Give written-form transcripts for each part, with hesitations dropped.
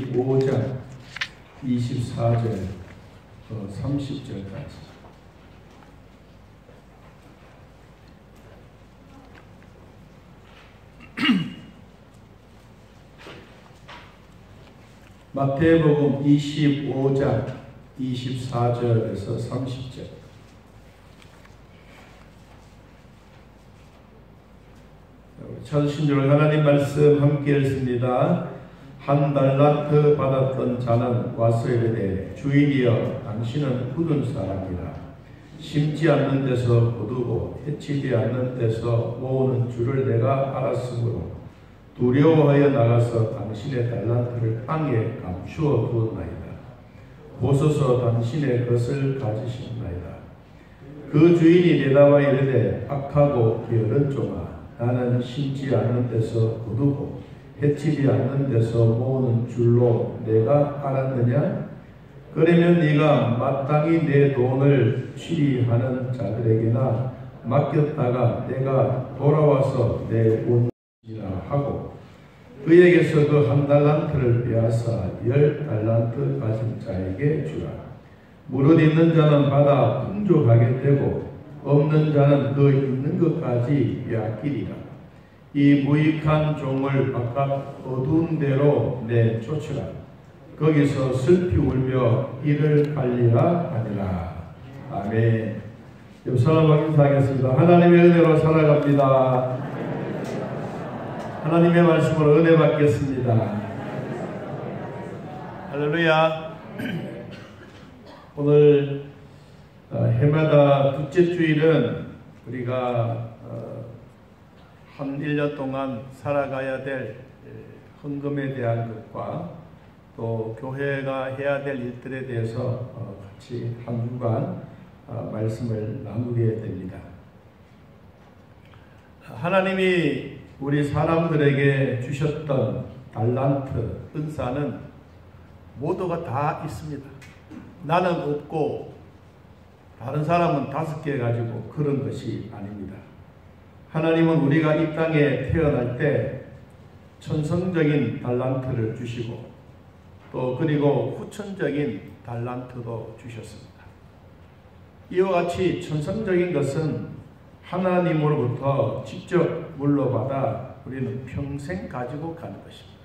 25장 24절 30절까지. 마태복음 25장 24절에서 30절. 천신줄 하나님 말씀 함께 읽습니다. 한 달란트 받았던 자는 와서 이르되 주인이여 당신은 굳은 사람이라 심지 않는 데서 거두고 해치지 않는 데서 모으는 줄을 내가 알았으므로 두려워하여 나가서 당신의 달란트를 땅에 감추어 두었나이다. 보소서 당신의 것을 가지신나이다. 그 주인이 내다와 이르되 악하고 게으른 종아 나는 심지 않는 데서 거두고 해치지 않는 데서 모으는 줄로 내가 알았느냐? 그러면 네가 마땅히 내 돈을 취리하는 자들에게나 맡겼다가 내가 돌아와서 내 돈이라 하고 그에게서 그 한 달란트를 빼앗아 10달란트 가진 자에게 주라. 무릇 있는 자는 받아 풍족하게 되고 없는 자는 그 있는 것까지 빼앗기리라. 이 무익한 종을 바깥 어두운 데로 내쫓으라. 거기서 슬피 울며 이를 갈리라 하니라. 아멘. 옆 사람과 인사하겠습니다. 하나님의 은혜로 살아갑니다. 하나님의 말씀으로 은혜 받겠습니다. 할렐루야. 오늘 해마다 둘째 주일은 우리가 한 1년 동안 살아가야 될 헌금에 대한 것과 또 교회가 해야 될 일들에 대해서 같이 한 주간 말씀을 나누게 됩니다. 하나님이 우리 사람들에게 주셨던 달란트, 은사는 모두가 다 있습니다. 나는 없고 다른 사람은 5개 가지고 그런 것이 아닙니다. 하나님은 우리가 이 땅에 태어날 때 천성적인 달란트를 주시고 또 그리고 후천적인 달란트도 주셨습니다. 이와 같이 천성적인 것은 하나님으로부터 직접 물러받아 우리는 평생 가지고 가는 것입니다.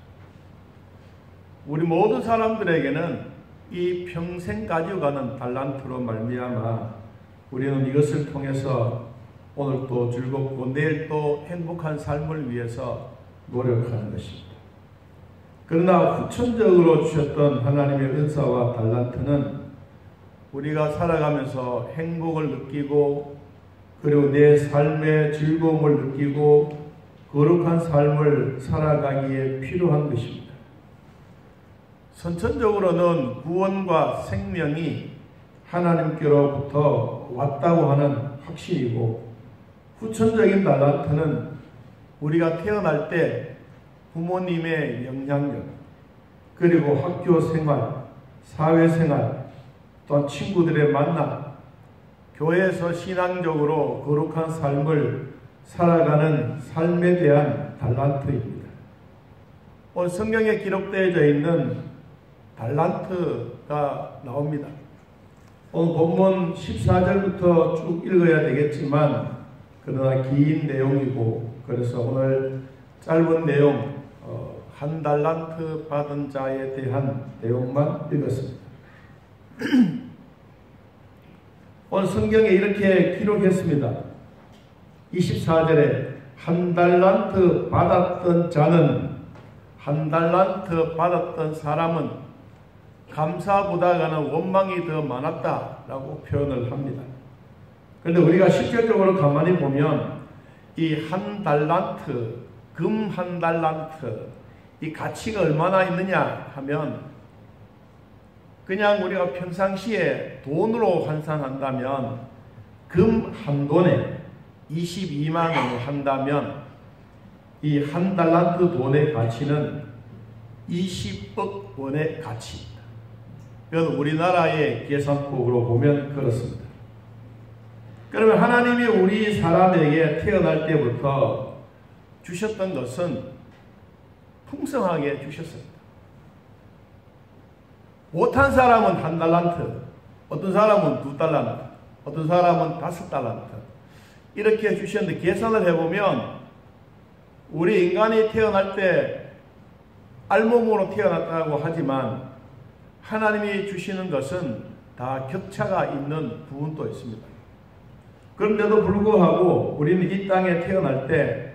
우리 모든 사람들에게는 이 평생 가지고 가는 달란트로 말미암아 우리는 이것을 통해서 오늘 또 즐겁고 내일 또 행복한 삶을 위해서 노력하는 것입니다. 그러나 후천적으로 주셨던 하나님의 은사와 달란트는 우리가 살아가면서 행복을 느끼고 그리고 내 삶의 즐거움을 느끼고 거룩한 삶을 살아가기에 필요한 것입니다. 선천적으로는 구원과 생명이 하나님께로부터 왔다고 하는 확신이고 후천적인 달란트는 우리가 태어날 때 부모님의 영향력, 그리고 학교 생활, 사회생활, 또한 친구들의 만남, 교회에서 신앙적으로 거룩한 삶을 살아가는 삶에 대한 달란트입니다. 오늘 성경에 기록되어져 있는 달란트가 나옵니다. 오늘 본문 14절부터 쭉 읽어야 되겠지만 그러나 긴 내용이고 그래서 오늘 짧은 내용 한 달란트 받은 자에 대한 내용만 읽었습니다. 오늘 성경에 이렇게 기록했습니다. 24절에 한 달란트 받았던 자는 한 달란트 받았던 사람은 감사보다는 원망이 더 많았다라고 표현을 합니다. 그런데 우리가 실질적으로 가만히 보면 이 한 달란트, 금 한 달란트, 이 가치가 얼마나 있느냐 하면 그냥 우리가 평상시에 돈으로 환산한다면 금 한 돈에 22만 원을 한다면 이 한 달란트 돈의 가치는 20억 원의 가치입니다. 그건 우리나라의 계산법으로 보면 그렇습니다. 그러면 하나님이 우리 사람에게 태어날 때부터 주셨던 것은 풍성하게 주셨습니다. 못한 사람은 1달란트, 어떤 사람은 2달란트, 어떤 사람은 5달란트 이렇게 주셨는데 계산을 해보면 우리 인간이 태어날 때 알몸으로 태어났다고 하지만 하나님이 주시는 것은 다 격차가 있는 부분도 있습니다. 그런데도 불구하고 우리는 이 땅에 태어날 때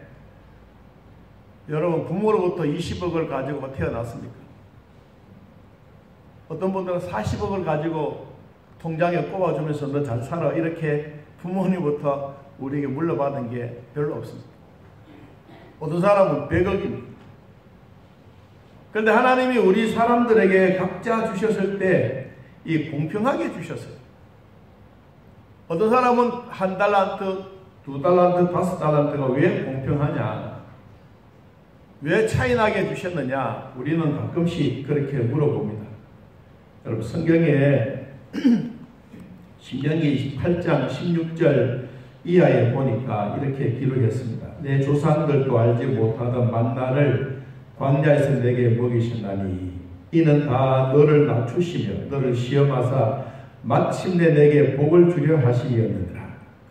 여러분 부모로부터 20억을 가지고 태어났습니까? 어떤 분들은 40억을 가지고 통장에 꼽아주면서 너 잘 살아 이렇게 부모님부터 우리에게 물려받은 게 별로 없습니다. 어떤 사람은 100억입니다. 그런데 하나님이 우리 사람들에게 각자 주셨을 때 이 공평하게 주셨어요. 어떤 사람은 1달란트, 2달란트, 5달란트가 왜 공평하냐? 왜 차이나게 주셨느냐? 우리는 가끔씩 그렇게 물어봅니다. 여러분 성경에 신명기 28장 16절 이하에 보니까 이렇게 기록했습니다. 내 조상들도 알지 못하던 만나를 광야에서 내게 먹이신다니 이는 다 너를 낮추시며 너를 시험하사 마침내 내게 복을 주려 하심이었느니라.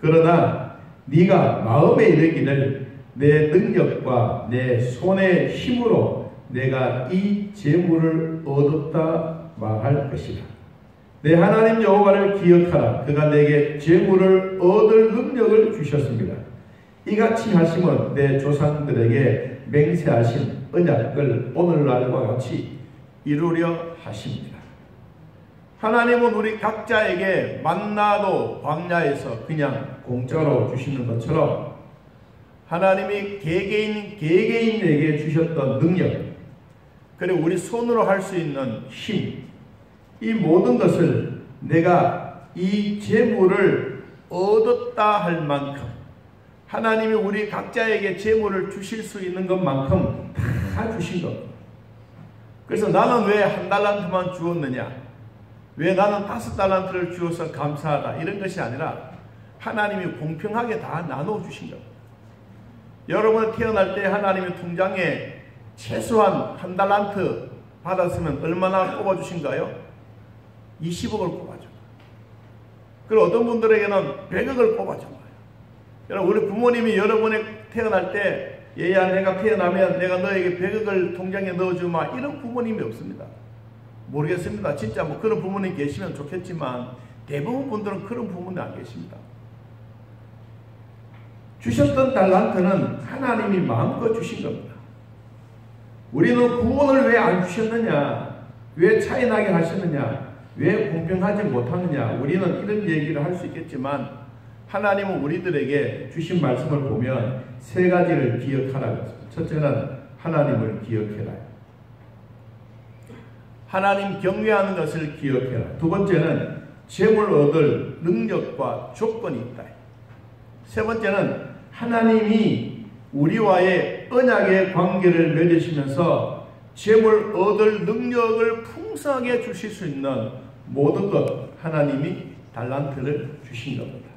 그러나 네가 마음에 이르기를 내 능력과 내 손의 힘으로 내가 이 재물을 얻었다 말할 것이라. 내 하나님 여호와를 기억하라. 그가 내게 재물을 얻을 능력을 주셨습니다. 이같이 하심은 내 조상들에게 맹세하신 언약을 오늘날과 같이 이루려 하십니다. 하나님은 우리 각자에게 만나도 광야에서 그냥 공짜로 주시는 것처럼 하나님이 개개인에게 주셨던 능력, 그리고 우리 손으로 할 수 있는 힘, 이 모든 것을 내가 이 재물을 얻었다 할 만큼 하나님이 우리 각자에게 재물을 주실 수 있는 것만큼 다 주신 겁니다. 그래서 나는 왜 1달란트만 주었느냐? 왜 나는 5달란트를 주어서 감사하다? 이런 것이 아니라 하나님이 공평하게 다 나눠주신 겁니다. 여러분 태어날 때 하나님이 통장에 최소한 1달란트 받았으면 얼마나 꼽아주신가요? 20억을 꼽아줘요. 그리고 어떤 분들에게는 100억을 꼽아준 거예요. 여러분 우리 부모님이 여러분이 태어날 때 얘야 내가 태어나면 내가 너에게 100억을 통장에 넣어주마 이런 부모님이 없습니다. 모르겠습니다. 진짜 뭐 그런 부모님 계시면 좋겠지만 대부분 분들은 그런 부모님 안 계십니다. 주셨던 달란트는 하나님이 마음껏 주신 겁니다. 우리는 구원을 왜 안 주셨느냐? 왜 차이나게 하셨느냐? 왜 공평하지 못하느냐? 우리는 이런 얘기를 할 수 있겠지만 하나님은 우리들에게 주신 말씀을 보면 3가지를 기억하라고 했습니다. 첫째는 하나님을 기억해라. 하나님 경외하는 것을 기억해라. 두 번째는 재물 얻을 능력과 조건이 있다. 세 번째는 하나님이 우리와의 언약의 관계를 맺으시면서 재물 얻을 능력을 풍성하게 주실 수 있는 모든 것 하나님이 달란트를 주신 겁니다.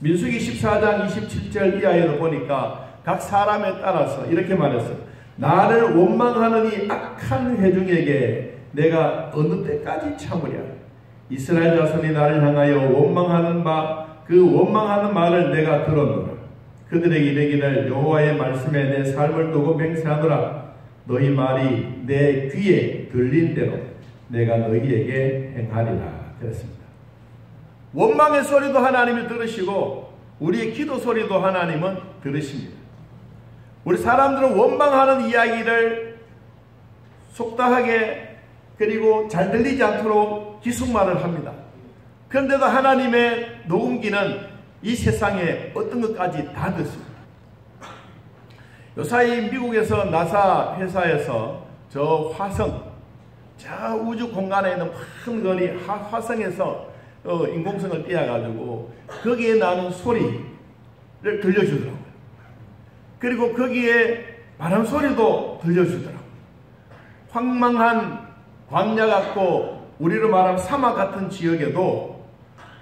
민수기 14장 27절 이하에도 보니까 각 사람에 따라서 이렇게 말했어요. 나를 원망하는 이 악한 회중에게 내가 어느 때까지 참으랴. 이스라엘 자손이 나를 향하여 원망하는 그 원망하는 말을 내가 들었노라. 그들에게 이르기를 여호와의 말씀에 내 삶을 두고 맹세하노라. 너희 말이 내 귀에 들린 대로 내가 너희에게 행하리라. 그랬습니다. 원망의 소리도 하나님이 들으시고 우리의 기도 소리도 하나님은 들으십니다. 우리 사람들은 원망하는 이야기를 속다하게 그리고 잘 들리지 않도록 기숙말을 합니다. 그런데도 하나님의 녹음기는 이 세상에 어떤 것까지 다 듣습니다. 요사이 미국에서 나사 회사에서 저 화성, 저 우주 공간에 있는 큰 거리 화성에서 인공성을 띄워가지고 거기에 나는 소리를 들려주더라고요. 그리고 거기에 바람 소리도 들려주더라고요. 황망한 광야 같고 우리로 말하면 사막 같은 지역에도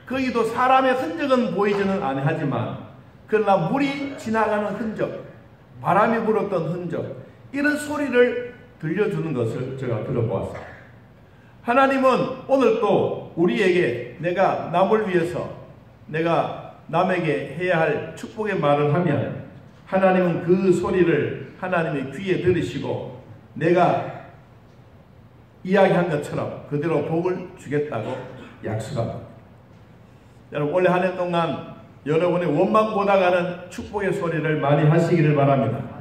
거기도 사람의 흔적은 보이지는 않하지만 그러나 물이 지나가는 흔적, 바람이 불었던 흔적 이런 소리를 들려주는 것을 제가 들어보았습니다. 하나님은 오늘 또 우리에게 내가 남을 위해서 내가 남에게 해야 할 축복의 말을 하면 하나님은 그 소리를 하나님의 귀에 들으시고 내가 이야기한 것처럼 그대로 복을 주겠다고 약속합니다. 여러분 올해 한 해 동안 여러분의 원망 보다가는 축복의 소리를 많이 하시기를 바랍니다.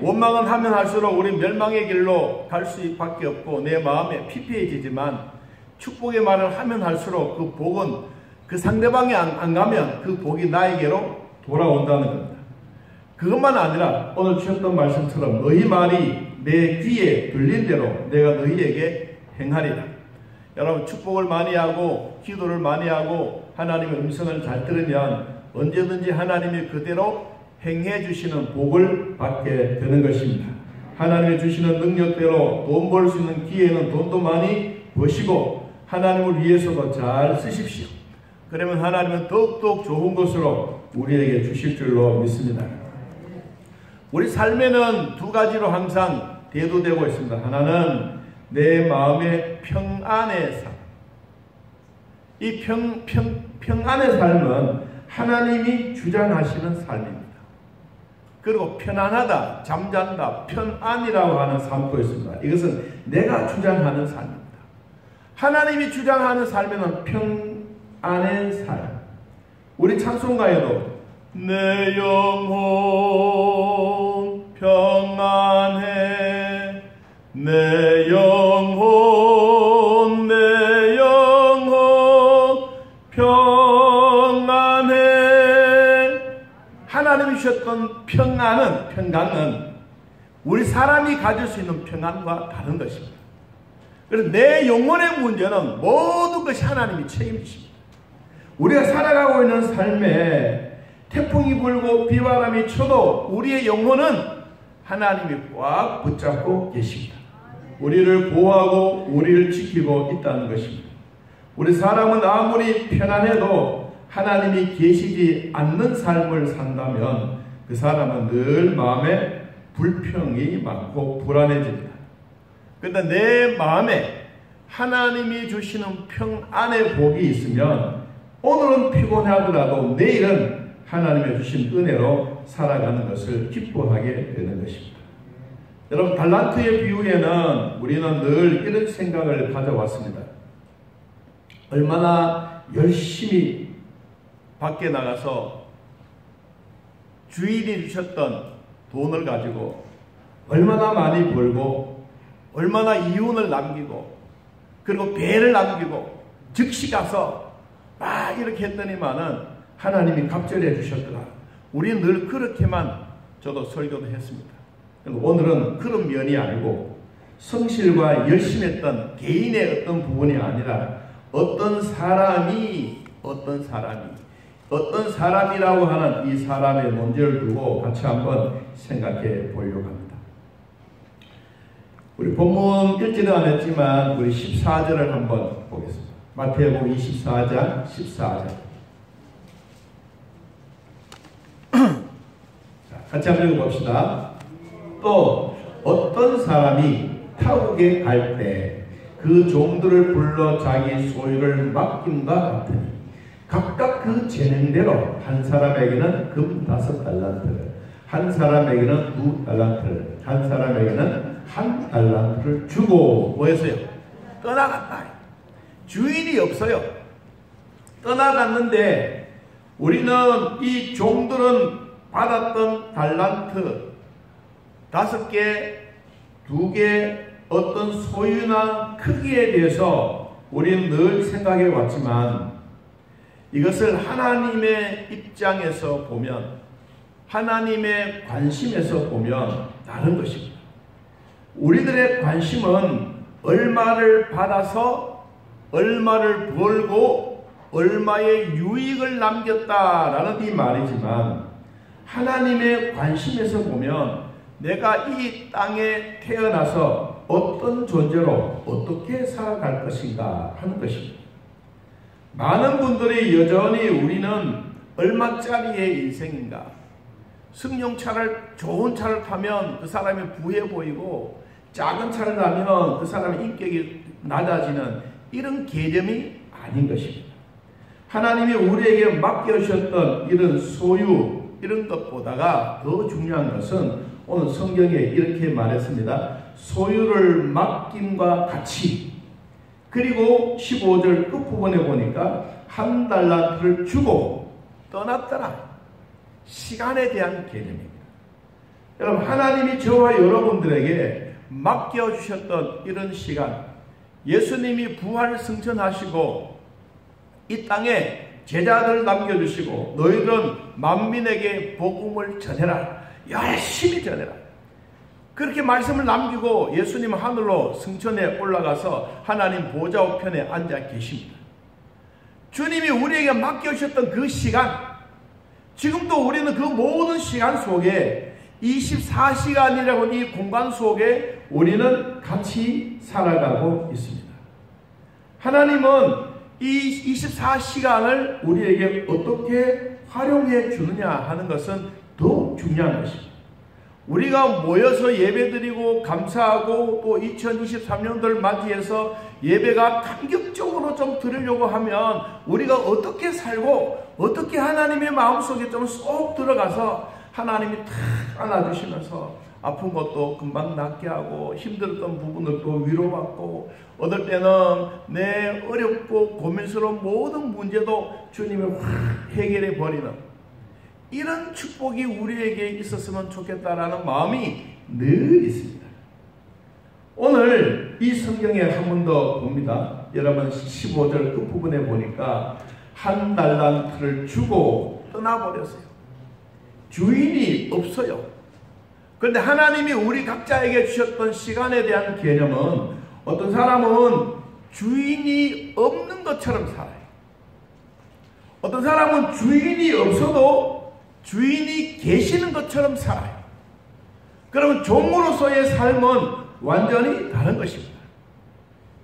원망은 하면 할수록 우리 멸망의 길로 갈 수밖에 없고 내 마음에 피폐해지지만 축복의 말을 하면 할수록 그 복은 그 상대방이 안 가면 그 복이 나에게로 돌아온다는 겁니다. 그것만 아니라 오늘 주셨던 말씀처럼 너희 말이 내 귀에 들린 대로 내가 너희에게 행하리라. 여러분 축복을 많이 하고 기도를 많이 하고 하나님의 음성을 잘 들으면 언제든지 하나님이 그대로 행해 주시는 복을 받게 되는 것입니다. 하나님이 주시는 능력대로 돈 벌 수 있는 기회는 돈도 많이 버시고 하나님을 위해서도 잘 쓰십시오. 그러면 하나님은 더욱더욱 좋은 것으로 우리에게 주실 줄로 믿습니다. 우리 삶에는 두 가지로 항상 대두되고 있습니다. 하나는 내 마음의 평안의 삶. 이 평안의 삶은 하나님이 주장하시는 삶입니다. 그리고 편안하다, 잠잔다, 편안이라고 하는 삶도 있습니다. 이것은 내가 주장하는 삶입니다. 하나님이 주장하는 삶에는 평안의 삶. 우리 찬송가에도 내 영혼 평안해 내 영혼 평안해. 하나님이 주셨던 평강은 우리 사람이 가질 수 있는 평안과 다른 것입니다. 그래서 내 영혼의 문제는 모든 것이 하나님이 책임지십니다. 우리가 살아가고 있는 삶에 태풍이 불고 비바람이 쳐도 우리의 영혼은 하나님이 꽉 붙잡고 계십니다. 우리를 보호하고 우리를 지키고 있다는 것입니다. 우리 사람은 아무리 편안해도 하나님이 계시지 않는 삶을 산다면 그 사람은 늘 마음에 불평이 많고 불안해집니다. 그런데 내 마음에 하나님이 주시는 평안의 복이 있으면 오늘은 피곤하더라도 내일은 하나님이 주신 은혜로 살아가는 것을 기뻐하게 되는 것입니다. 여러분 달란트의 비유에는 우리는 늘 이런 생각을 가져왔습니다. 얼마나 열심히 밖에 나가서 주인이 주셨던 돈을 가지고 얼마나 많이 벌고 얼마나 이윤을 남기고 그리고 배를 남기고 즉시 가서 막 이렇게 했더니만은 하나님이 갑절해 주셨더라. 우리는 늘 그렇게만 저도 설교도 했습니다. 오늘은 그런 면이 아니고 성실과 열심히 했던 개인의 어떤 부분이 아니라 어떤 사람이라고 하는 이 사람의 문제를 두고 같이 한번 생각해 보려고 합니다. 우리 본문 읽지는 않았지만 우리 14절을 한번 보겠습니다. 마태복음 24장 14절. 같이 한번 읽어봅시다. 또 어떤 사람이 타국에 갈 때 그 종들을 불러 자기 소유를 맡김과 같으니 각각 그 재능대로 한 사람에게는 금 5달란트를, 한 사람에게는 2달란트를, 한 사람에게는 1달란트를 주고 뭐했어요? 떠나갔다. 주인이 없어요. 떠나갔는데 우리는 이 종들은 받았던 달란트 5개, 2개 어떤 소유나 크기에 대해서 우리는 늘 생각해 왔지만 이것을 하나님의 입장에서 보면 하나님의 관심에서 보면 다른 것입니다. 우리들의 관심은 얼마를 받아서 얼마를 벌고 얼마의 유익을 남겼다라는 이 말이지만 하나님의 관심에서 보면 내가 이 땅에 태어나서 어떤 존재로 어떻게 살아갈 것인가 하는 것입니다. 많은 분들이 여전히 우리는 얼마짜리의 인생인가, 승용차를 좋은 차를 타면 그 사람이 부해 보이고 작은 차를 타면 그 사람의 인격이 낮아지는 이런 개념이 아닌 것입니다. 하나님이 우리에게 맡겨주셨던 이런 소유, 이런 것보다가 더 중요한 것은 오늘 성경에 이렇게 말했습니다. 소유를 맡김과 같이, 그리고 15절 끝부분에 보니까 한 달란트를 주고 떠났더라. 시간에 대한 개념입니다. 여러분, 하나님이 저와 여러분들에게 맡겨주셨던 이런 시간, 예수님이 부활 승천하시고 이 땅에 제자들을 남겨주시고 너희들은 만민에게 복음을 전해라. 열심히 전해라. 그렇게 말씀을 남기고 예수님은 하늘로 승천해 올라가서 하나님 보좌 우편에 앉아 계십니다. 주님이 우리에게 맡겨주셨던 그 시간, 지금도 우리는 그 모든 시간 속에 24시간이라고 이 공간 속에 우리는 같이 살아가고 있습니다. 하나님은 이 24시간을 우리에게 어떻게 활용해 주느냐 하는 것은 더 중요한 것입니다. 우리가 모여서 예배드리고 감사하고 또 2023년도를 맞이해서 예배가 감격적으로 좀 드리려고 하면 우리가 어떻게 살고 어떻게 하나님의 마음속에 좀 쏙 들어가서 하나님이 탁 안아주시면서 아픈 것도 금방 낫게 하고 힘들었던 부분을 또 위로받고 어떨 때는 내 어렵고 고민스러운 모든 문제도 주님이 확 해결해 버리는 이런 축복이 우리에게 있었으면 좋겠다라는 마음이 늘 있습니다. 오늘 이 성경에 한 번 더 봅니다. 여러분 15절 끝부분에 보니까 한 달란트를 주고 떠나버렸어요. 주인이 없어요. 그런데 하나님이 우리 각자에게 주셨던 시간에 대한 개념은 어떤 사람은 주인이 없는 것처럼 살아요. 어떤 사람은 주인이 없어도 주인이 계시는 것처럼 살아요. 그러면 종으로서의 삶은 완전히 다른 것입니다.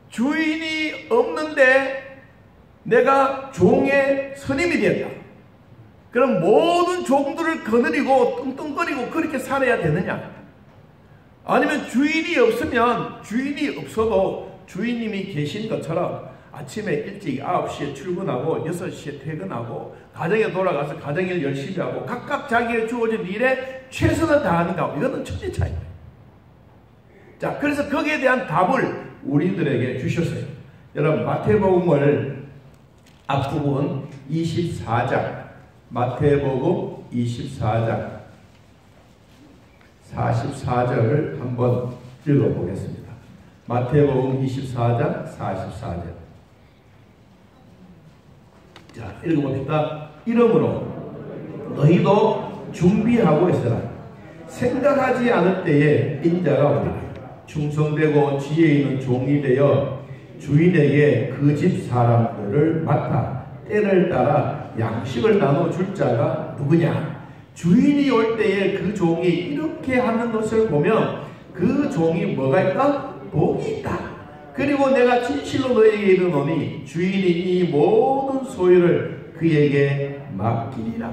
주인이 없는데 내가 종의 선임이 된다. 그럼 모든 종들을 거느리고 뚱뚱거리고 그렇게 살아야 되느냐? 아니면 주인이 없으면 주인이 없어도 주인님이 계신 것처럼 아침에 일찍 9시에 출근하고 6시에 퇴근하고 가정에 돌아가서 가정일 열심히 하고 각각 자기의 주어진 일에 최선을 다하는가? 이거는 천지 차이예요. 자, 그래서 거기에 대한 답을 우리들에게 주셨어요. 여러분, 마태복음을 앞부분 24장, 마태복음 24장 44절을 한번 읽어보겠습니다. 마태복음 24장 44절. 자, 읽어봅시다. 이러므로 너희도 준비하고 있으라. 생각하지 않을 때에 인자가 오리라. 충성되고 지혜 있는 종이 되어 주인에게 그 집 사람들을 맡아 때를 따라 양식을 나눠줄 자가 누구냐? 주인이 올 때에 그 종이 이렇게 하는 것을 보면 그 종이 뭐가 있다? 복이 있다. 그리고 내가 진실로 너에게 이르노니 주인이 이 모든 소유를 그에게 맡기리라.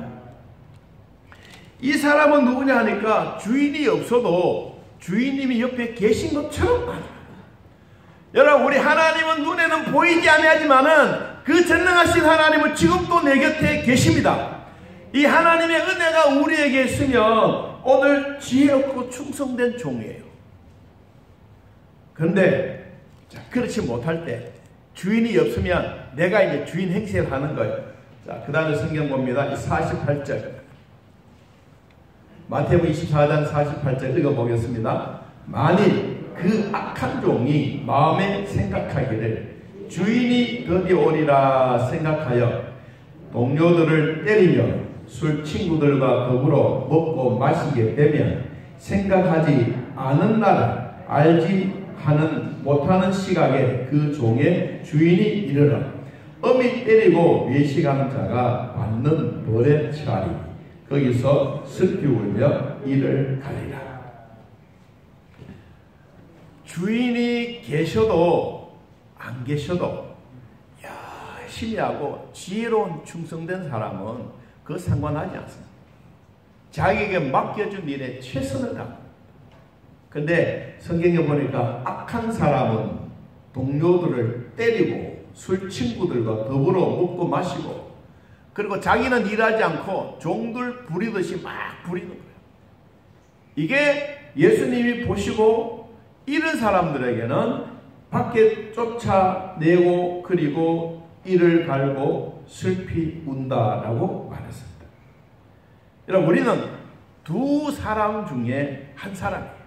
이 사람은 누구냐 하니까 주인이 없어도 주인님이 옆에 계신 것처럼 말합니다. 여러분, 우리 하나님은 눈에는 보이지 않지만은 그 전능하신 하나님은 지금도 내 곁에 계십니다. 이 하나님의 은혜가 우리에게 있으면 오늘 지혜롭고 충성된 종이에요. 그런데 그렇지 못할 때 주인이 없으면 내가 이제 주인 행세를 하는 거예요. 자, 그 다음에 성경 봅니다. 48절. 마태복음 24장 48절 읽어보겠습니다. 만일 그 악한 종이 마음에 생각하기를 주인이 더디 오리라 생각하여 동료들을 때리며 술 친구들과 더불어 먹고 마시게 되면 생각하지 않은 날을 알지 못하는 시각에 그 종의 주인이 이르러 엄히 때리고 외식하는 자가 받는 벌에 처하리니 거기서 슬피 울며 이를 가리라. 주인이 계셔도 안 계셔도 열심히 하고 지혜로운 충성된 사람은 그 상관하지 않습니다. 자기에게 맡겨준 일에 최선을 다합니다. 근데 성경에 보니까 악한 사람은 동료들을 때리고 술 친구들과 더불어 먹고 마시고, 그리고 자기는 일하지 않고 종들 부리듯이 막 부리는 거예요. 이게 예수님이 보시고 이런 사람들에게는 밖에 쫓아내고 그리고 이를 갈고 슬피 운다라고 말했습니다. 여러분, 우리는 두 사람 중에 한 사람이에요.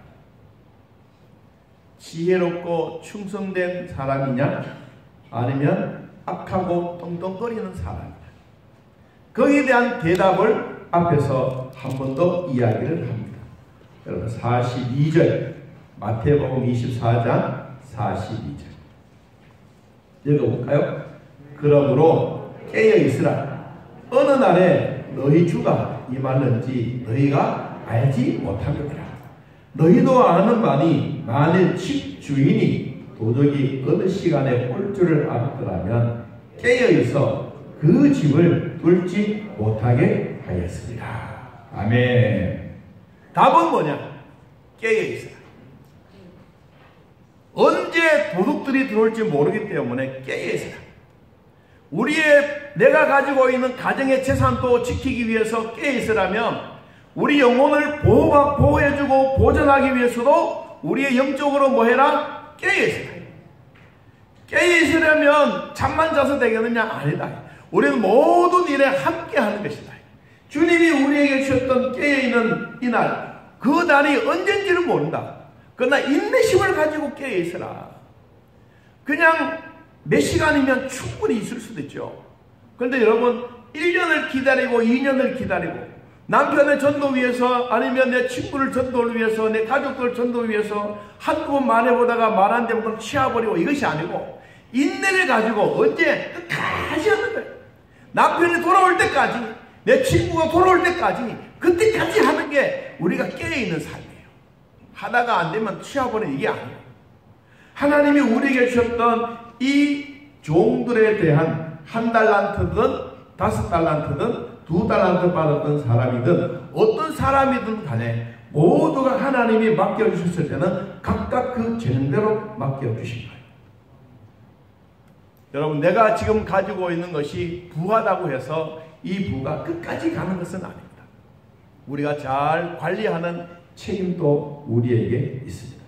지혜롭고 충성된 사람이냐, 아니면 악하고 떵떵거리는 사람이냐. 거기에 대한 대답을 앞에서 한 번 더 이야기를 합니다. 여러분, 42절, 마태복음 24장 42절 읽어볼까요? 그러므로 깨어있으라. 어느 날에 너희 주가 임하는지 너희가 알지 못하느니라. 너희도 아는 바니 만일 집 주인이 도적이 어느 시간에 올 줄을 알았더라면 깨어있어 그 집을 뚫지 못하게 하였습니다. 아멘. 답은 뭐냐? 깨어있어라. 언제 도둑들이 들어올지 모르기 때문에 깨어있어라. 내가 가지고 있는 가정의 재산도 지키기 위해서 깨어있으라면, 우리 영혼을 보호해주고 보존하기 위해서도 우리의 영적으로 뭐 해라? 깨어있어라. 깨어있으려면 잠만 자서 되겠느냐? 아니다. 우리는 모든 일에 함께 하는 것이다. 주님이 우리에게 주셨던 깨어있는 이날, 그 날이 언젠지는 모른다. 그러나 인내심을 가지고 깨어있으라. 그냥 몇 시간이면 충분히 있을 수도 있죠. 그런데 여러분, 1년을 기다리고 2년을 기다리고 남편의 전도 위해서, 아니면 내 친구를 전도를 위해서, 내 가족들 전도를 위해서 한두 번 말해보다가 말 안 되면 그럼 치워버리고, 이것이 아니고 인내를 가지고 언제 끝까지 하는 거예요. 남편이 돌아올 때까지, 내 친구가 돌아올 때까지, 그때까지 하는 게 우리가 깨어있는 삶이에요. 하다가 안 되면 치워버리는 이게 아니에요. 하나님이 우리에게 주셨던 이 종들에 대한 1달란트든 5달란트든 2달란트 받았던 사람이든 어떤 사람이든 간에 모두가 하나님이 맡겨주셨을 때는 각각 그 재능대로 맡겨주신 거예요. 여러분, 내가 지금 가지고 있는 것이 부하다고 해서 이 부가 끝까지 가는 것은 아닙니다. 우리가 잘 관리하는 책임도 우리에게 있습니다.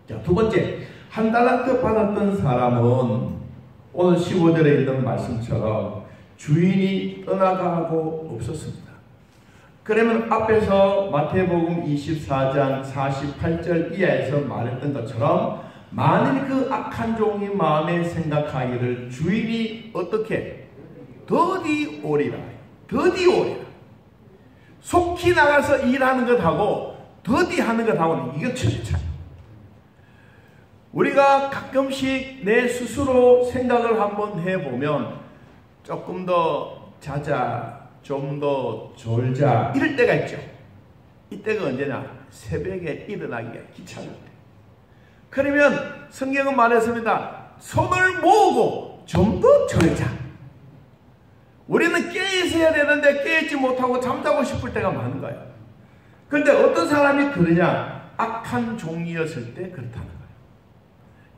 자, 두 번째, 1달란트 받았던 사람은 오늘 15절에 있는 말씀처럼 주인이 떠나가고 없었습니다. 그러면 앞에서 마태복음 24장 48절 이하에서 말했던 것처럼, 만일 그 악한 종이 마음에 생각하기를 주인이 어떻게 더디 오리라. 속히 나가서 일하는 것하고 더디 하는 것하고는 이게 천지 차이. 우리가 가끔씩 내 스스로 생각을 한번 해보면 조금 더 자자, 좀 더 졸자, 이럴 때가 있죠. 이때가 언제냐? 새벽에 일어나기가 귀찮을 때. 그러면 성경은 말했습니다. 손을 모으고 좀 더 졸자. 우리는 깨있어야 되는데 깨있지 못하고 잠자고 싶을 때가 많은 거예요. 그런데 어떤 사람이 그러냐? 악한 종이었을 때 그렇다는 거예요.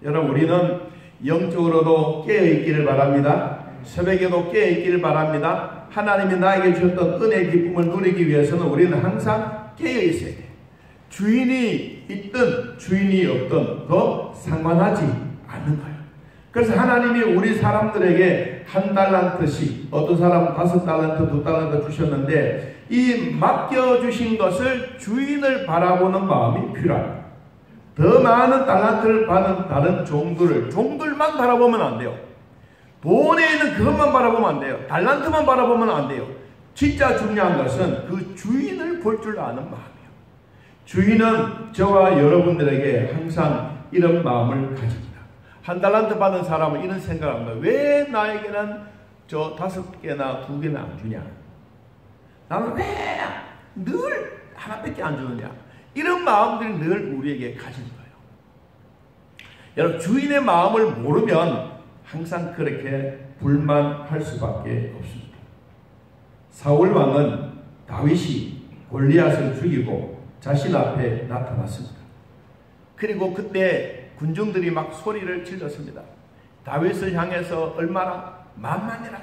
여러분, 우리는 영적으로도 깨어있기를 바랍니다. 새벽에도 깨어있기를 바랍니다. 하나님이 나에게 주셨던 은혜의 기쁨을 누리기 위해서는 우리는 항상 깨어있어야 돼요. 주인이 있든 주인이 없든 더 상관하지 않는 거예요. 그래서 하나님이 우리 사람들에게 1달란트씩, 어떤 사람은 5달란트, 2달란트 주셨는데, 이 맡겨주신 것을 주인을 바라보는 마음이 필요합니다. 더 많은 달란트를 받은 다른 종들만 바라보면 안 돼요. 돈에 있는 그것만 바라보면 안 돼요. 달란트만 바라보면 안 돼요. 진짜 중요한 것은 그 주인을 볼 줄 아는 마음이에요. 주인은 저와 여러분들에게 항상 이런 마음을 가집니다. 1달란트 받은 사람은 이런 생각을 합니다. 왜 나에게는 저 5개나 2개나 안 주냐? 나는 왜 늘 하나밖에 안 주느냐? 이런 마음들이 늘 우리에게 가진 거예요. 여러분, 주인의 마음을 모르면 항상 그렇게 불만할 수밖에 없습니다. 사울 왕은 다윗이 골리앗을 죽이고 자신 앞에 나타났습니다. 그리고 그때 군중들이 막 소리를 질렀습니다. 다윗을 향해서 얼마나 만만이라,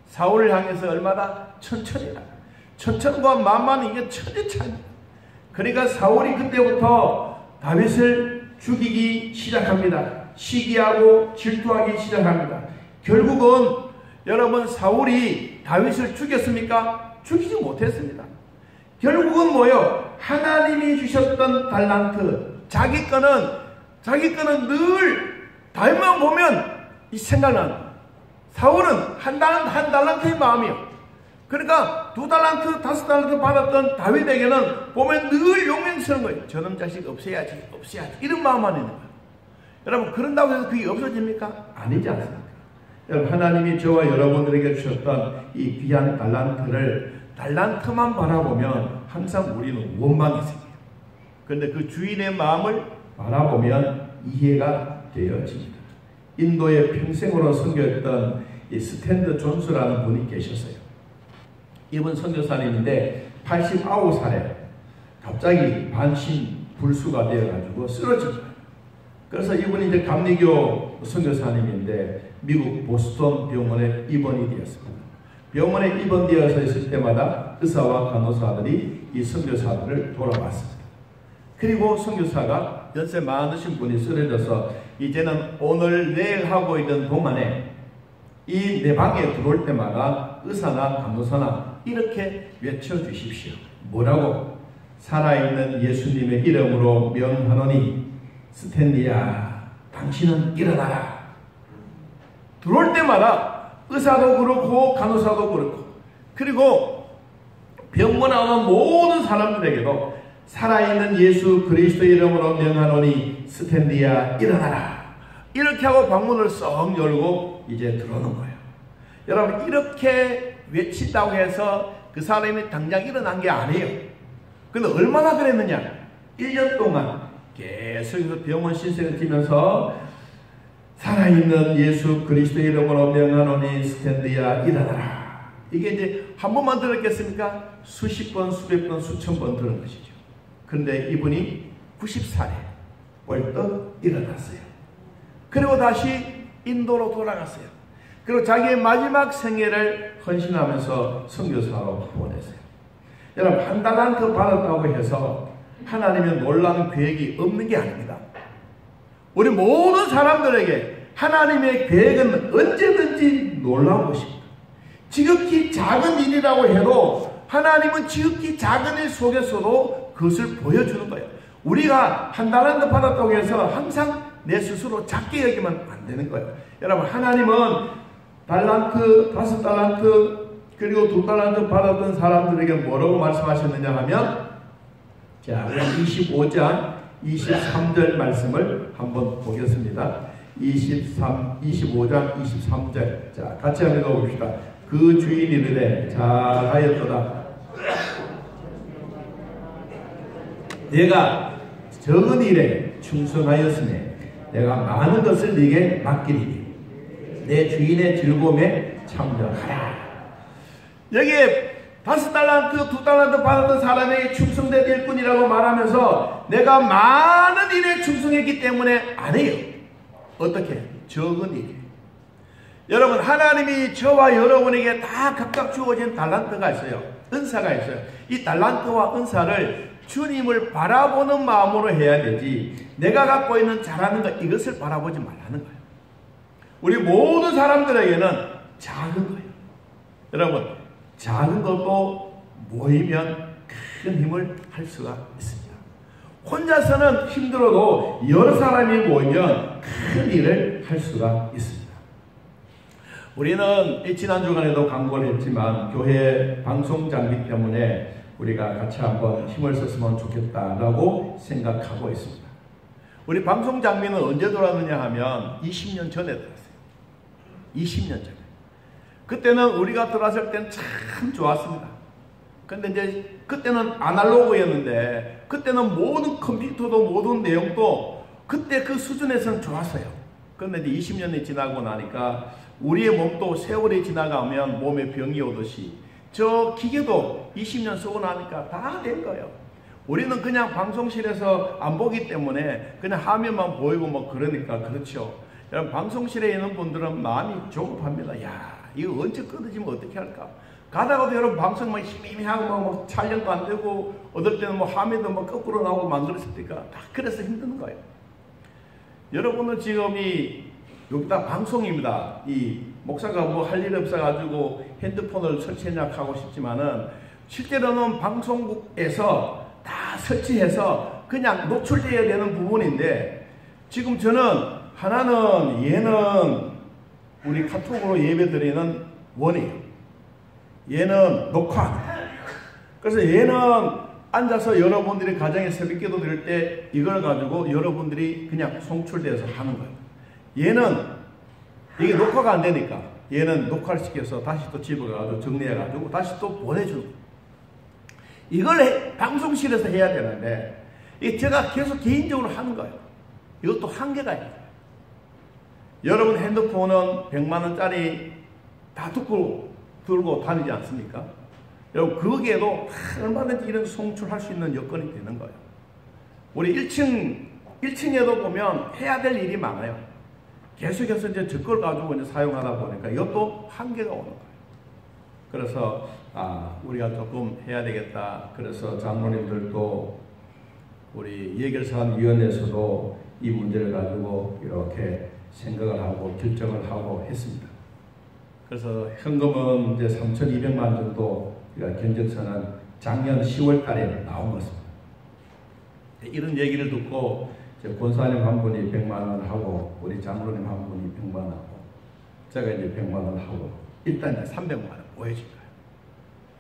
사울을 향해서 얼마나 천천히라. 천천과 만만은 이게 천지 차이입니다. 그러니까 사울이 그때부터 다윗을 죽이기 시작합니다. 시기하고 질투하기 시작합니다. 결국은 여러분, 사울이 다윗을 죽였습니까? 죽이지 못했습니다. 결국은 뭐요? 하나님이 주셨던 달란트, 자기 거는 늘 다윗만 보면 이 생각난, 사울은 한 달란트의 마음이요. 그러니까 2달란트, 5달란트 받았던 다윗에게는 보면 늘 용맹스러운 거예요. 저놈 자식 없애야지 이런 마음만 있는 거예요. 여러분, 그런다고 해서 그게 없어집니까? 아니지 않습니까? 여러분, 하나님이 저와 여러분들에게 주셨던 이 귀한 달란트만 바라보면 항상 우리는 원망이 생겨요. 그런데 그 주인의 마음을 바라보면 이해가 되어집니다. 인도에 평생으로 선교했던 이 스탠드 존스라는 분이 계셨어요. 이분 선교사님인데 89살에 갑자기 반신불수가 되어가지고 쓰러진 거예요. 그래서 이분이 이제 감리교 선교사님인데 미국 보스턴 병원에 입원이 되었습니다. 병원에 입원되어서 있을 때마다 의사와 간호사들이 이 선교사들을 돌아봤습니다. 그리고 선교사가 연세 많으신 분이 쓰러져서 이제는 오늘 내일 하고 있는 동안에 이 내 방에 들어올 때마다 의사나 간호사나 이렇게 외쳐주십시오. 뭐라고? 살아있는 예수님의 이름으로 명하노니 스탠리야, 당신은 일어나라. 들어올 때마다 의사도 그렇고 간호사도 그렇고, 그리고 병원에 오는 모든 사람들에게도 살아있는 예수 그리스도의 이름으로 명하노니 스탠리야, 일어나라. 이렇게 하고 방문을 썩 열고 이제 들어오는 거예요. 여러분, 이렇게 외친다고 해서 그 사람이 당장 일어난 게 아니에요. 근데 얼마나 그랬느냐? 1년 동안 계속 병원 신세를 지면서 살아있는 예수 그리스도의 이름으로 명하노니 스탠드야, 일어나라. 이게 이제 한 번만 들었겠습니까? 수십 번, 수백 번, 수천 번 들은 것이죠. 그런데 이분이 90살에 벌떡 일어났어요. 그리고 다시 인도로 돌아갔어요. 그리고 자기의 마지막 생애를 헌신하면서 선교사로 보냈어요. 여러분, 한 달란트 받았다고 해서 하나님의 놀라운 계획이 없는 게 아닙니다. 우리 모든 사람들에게 하나님의 계획은 언제든지 놀라운 것입니다. 지극히 작은 일이라고 해도 하나님은 지극히 작은 일 속에서도 그것을 보여주는 거예요. 우리가 한 달란트 받았다고 해서 항상 내 스스로 작게 여기면 안 되는 거예요. 여러분, 하나님은 달란트, 5달란트, 그리고 2달란트 받았던 사람들에게 뭐라고 말씀하셨느냐 하면, 자, 우리 25장 23절 말씀을 한번 보겠습니다. 25장 23절. 자, 같이 한번 읽어봅시다. 그 주인이 이르되 잘하였도다. 내가 적은 일에 충성하였으니 내가 많은 것을 네게 맡기리니 내 주인의 즐거움에 참여하라. 여기에 5달란트, 2달란트 받았던 사람에게 충성된 일꾼이라고 말하면서 내가 많은 일에 충성했기 때문에 안 해요. 어떻게? 적은 일이에요. 여러분, 하나님이 저와 여러분에게 다 각각 주어진 달란트가 있어요. 은사가 있어요. 이 달란트와 은사를 주님을 바라보는 마음으로 해야 되지, 내가 갖고 있는 잘하는 것, 이것을 바라보지 말라는 거예요. 우리 모든 사람들에게는 작은 거예요. 여러분, 작은 것도 모이면 큰 힘을 할 수가 있습니다. 혼자서는 힘들어도 여러 사람이 모이면 큰 일을 할 수가 있습니다. 우리는 지난 주간에도 광고를 했지만 교회 방송 장비 때문에 우리가 같이 한번 힘을 썼으면 좋겠다라고 생각하고 있습니다. 우리 방송 장비는 언제 들어왔느냐 하면 20년 전에 들어왔어요. 20년 전에. 그때는 우리가 들어왔을 때는 참 좋았습니다. 근데 이제 그때는 아날로그였는데, 그때는 모든 컴퓨터도 모든 내용도 그때 그 수준에서는 좋았어요. 그런데 이제 20년이 지나고 나니까 우리의 몸도 세월이 지나가면 몸에 병이 오듯이 저 기계도 20년 쓰고 나니까 다 된 거예요. 우리는 그냥 방송실에서 안 보기 때문에 그냥 화면만 보이고 뭐 그러니까 그렇죠. 여러분 방송실에 있는 분들은 마음이 조급합니다. 야, 이거 언제 끊어지면 어떻게 할까? 가다가도 여러분 방송 막 힘이 하고 막 촬영도 안 되고 어떨 때는 뭐 화면도 막 거꾸로 나오고 만들었을 때가 다 그래서 힘든 거예요. 여러분은 지금 여기다 방송입니다. 이 목사가 뭐 할 일 없어가지고 핸드폰을 설치했냐 하고 싶지만은 실제로는 방송국에서 다 설치해서 그냥 노출되어야 되는 부분인데 지금 저는 하나는 얘는 우리 카톡으로 예배드리는 원이에요. 얘는 녹화. 그래서 얘는 앉아서 여러분들이 가정에 새벽기도 드릴 때 이걸 가지고 여러분들이 그냥 송출돼서 하는 거예요. 얘는 이게 녹화가 안 되니까 얘는 녹화를 시켜서 다시 또 집에 가서 정리해가지고 다시 또 보내주는 거예요. 이걸 방송실에서 해야 되는데 이게 제가 계속 개인적으로 하는 거예요. 이것도 한계가 있어요. 여러분 핸드폰은 100만원짜리 다 들고 다니지 않습니까? 여러분 거기에도 얼마든지 이런 송출할 수 있는 여건이 되는 거예요. 우리 1층에도 보면 해야 될 일이 많아요. 계속해서 이제 저걸 가지고 이제 사용하다 보니까 이것도 한계가 오는 거예요. 그래서 우리가 조금 해야 되겠다. 그래서 장로님들도 우리 예결사안위원회에서도 이 문제를 가지고 이렇게 생각을 하고 결정을 하고 했습니다. 그래서 현금은 이제 3,200만 정도 견적서는 작년 10월 달에 나온 것입니다. 이런 얘기를 듣고 권사님 한 분이 100만 원 하고 우리 장로님 한 분이 100만 원 하고 제가 이제 100만 원 하고 일단 이제 300만 원 모여진 거예요.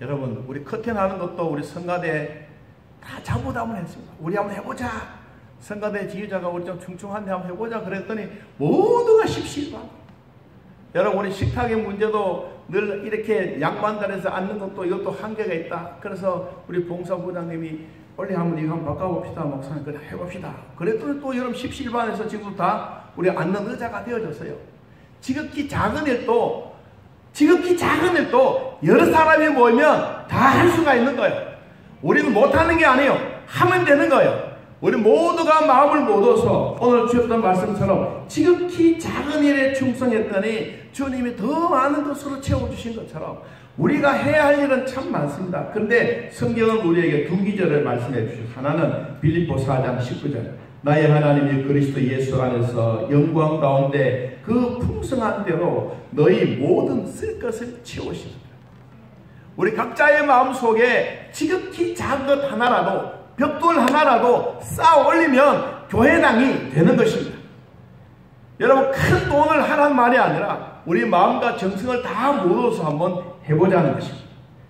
여러분 우리 커튼 하는 것도 우리 성가대 다 자부담을 했습니다. 우리 한번 해보자. 성가대 지휘자가 우리 좀 충충한데 한번 해보자 그랬더니 모두가 십시일반. 여러분 우리 식탁의 문제도 늘 이렇게 양반단에서 앉는 것도 이것도 한계가 있다. 그래서 우리 봉사부장님이 원래 한번 이거 한번 바꿔봅시다. 목사님 그래 해봅시다. 그랬더니 또 여러분 십시일반에서 지금 다 우리 앉는 의자가 되어졌어요. 지극히 작은 일도 여러 사람이 모이면 다 할 수가 있는 거예요. 우리는 못하는 게 아니에요. 하면 되는 거예요. 우리 모두가 마음을 모아서 오늘 주셨던 말씀처럼 지극히 작은 일에 충성했더니 주님이 더 많은 것으로 채워주신 것처럼 우리가 해야 할 일은 참 많습니다. 그런데 성경은 우리에게 두 기절을 말씀해 주시죠. 하나는 빌립보 4장 19절 나의 하나님이 그리스도 예수 안에서 영광 가운데 그 풍성한 대로 너희 모든 쓸 것을 채우십니다. 우리 각자의 마음속에 지극히 작은 것 하나라도 벽돌 하나라도 쌓아 올리면 교회당이 되는 것입니다. 여러분 큰 돈을 하란 말이 아니라 우리 마음과 정성을 다 모아서 한번 해보자는 것입니다.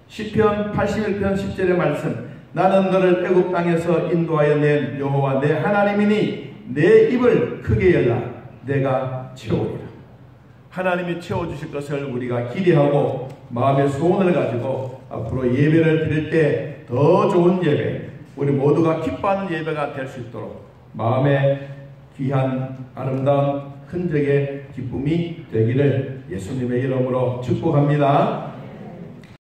시편 81편 10절의 말씀 나는 너를 애굽 땅에서 인도하여 낸 여호와 내 하나님이니 내 입을 크게 열라 내가 채우리라. 하나님이 채워주실 것을 우리가 기대하고 마음의 소원을 가지고 앞으로 예배를 드릴 때 더 좋은 예배 우리 모두가 기뻐하는 예배가 될 수 있도록 마음의 귀한 아름다운 흔적의 기쁨이 되기를 예수님의 이름으로 축복합니다.